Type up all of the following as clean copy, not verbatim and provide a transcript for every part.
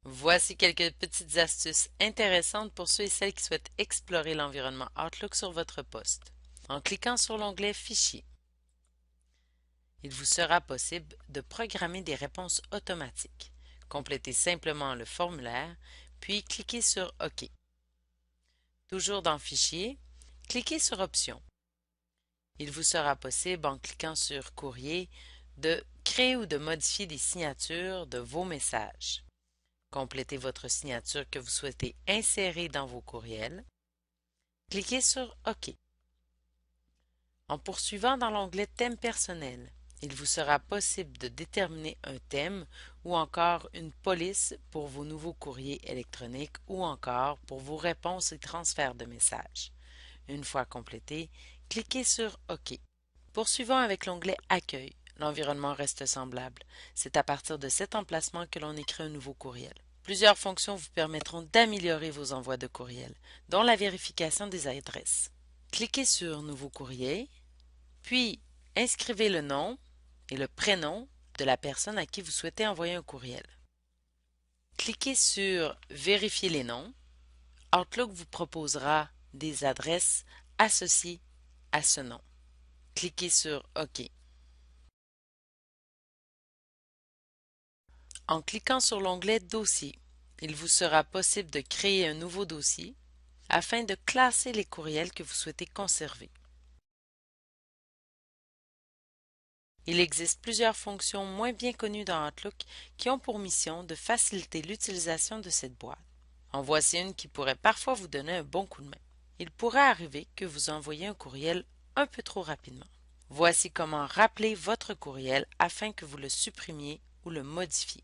Voici quelques petites astuces intéressantes pour ceux et celles qui souhaitent explorer l'environnement Outlook sur votre poste. En cliquant sur l'onglet Fichier, il vous sera possible de programmer des réponses automatiques. Complétez simplement le formulaire, puis cliquez sur OK. Toujours dans Fichier, cliquez sur Options. Il vous sera possible, en cliquant sur Courrier, de créer ou de modifier des signatures de vos messages. Complétez votre signature que vous souhaitez insérer dans vos courriels. Cliquez sur OK. En poursuivant dans l'onglet Thème personnel, il vous sera possible de déterminer un thème ou encore une police pour vos nouveaux courriers électroniques ou encore pour vos réponses et transferts de messages. Une fois complété, cliquez sur OK. Poursuivons avec l'onglet Accueil. L'environnement reste semblable. C'est à partir de cet emplacement que l'on écrit un nouveau courriel. Plusieurs fonctions vous permettront d'améliorer vos envois de courriel, dont la vérification des adresses. Cliquez sur Nouveau courrier, puis inscrivez le nom et le prénom de la personne à qui vous souhaitez envoyer un courriel. Cliquez sur Vérifier les noms. Outlook vous proposera des adresses associées à ce nom. Cliquez sur OK. En cliquant sur l'onglet Dossier, il vous sera possible de créer un nouveau dossier afin de classer les courriels que vous souhaitez conserver. Il existe plusieurs fonctions moins bien connues dans Outlook qui ont pour mission de faciliter l'utilisation de cette boîte. En voici une qui pourrait parfois vous donner un bon coup de main. Il pourrait arriver que vous envoyiez un courriel un peu trop rapidement. Voici comment rappeler votre courriel afin que vous le supprimiez ou le modifiez.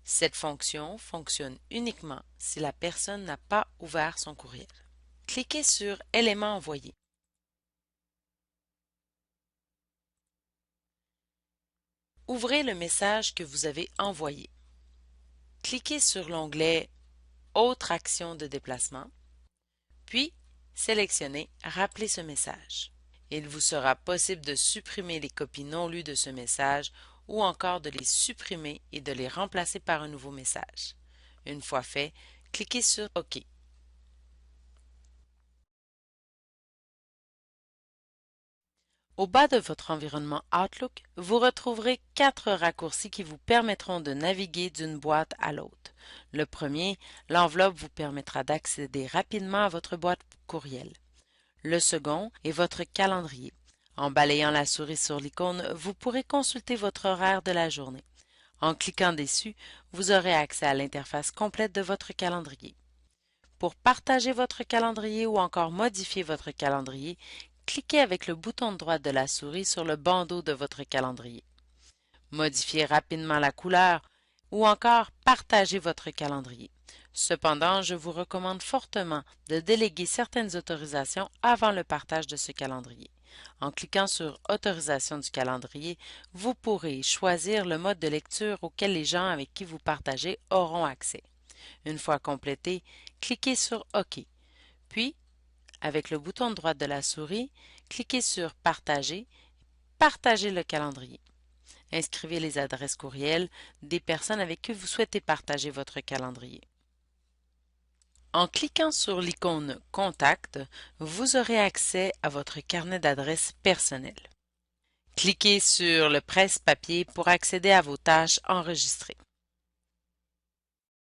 Cette fonction fonctionne uniquement si la personne n'a pas ouvert son courriel. Cliquez sur Éléments envoyés. Ouvrez le message que vous avez envoyé. Cliquez sur l'onglet Autres actions de déplacement, puis sélectionnez Rappeler ce message. Il vous sera possible de supprimer les copies non lues de ce message ou encore de les supprimer et de les remplacer par un nouveau message. Une fois fait, cliquez sur OK. Au bas de votre environnement Outlook, vous retrouverez 4 raccourcis qui vous permettront de naviguer d'une boîte à l'autre. Le premier, l'enveloppe vous permettra d'accéder rapidement à votre boîte courriel. Le second est votre calendrier. En balayant la souris sur l'icône, vous pourrez consulter votre horaire de la journée. En cliquant dessus, vous aurez accès à l'interface complète de votre calendrier. Pour partager votre calendrier ou encore modifier votre calendrier, cliquez avec le bouton de droite de la souris sur le bandeau de votre calendrier. Modifiez rapidement la couleur ou encore partagez votre calendrier. Cependant, je vous recommande fortement de déléguer certaines autorisations avant le partage de ce calendrier. En cliquant sur Autorisation du calendrier, vous pourrez choisir le mode de lecture auquel les gens avec qui vous partagez auront accès. Une fois complété, cliquez sur OK. Puis, avec le bouton de droite de la souris, cliquez sur Partager, partagez le calendrier. Inscrivez les adresses courriel des personnes avec qui vous souhaitez partager votre calendrier. En cliquant sur l'icône Contact, vous aurez accès à votre carnet d'adresses personnel. Cliquez sur le presse-papier pour accéder à vos tâches enregistrées.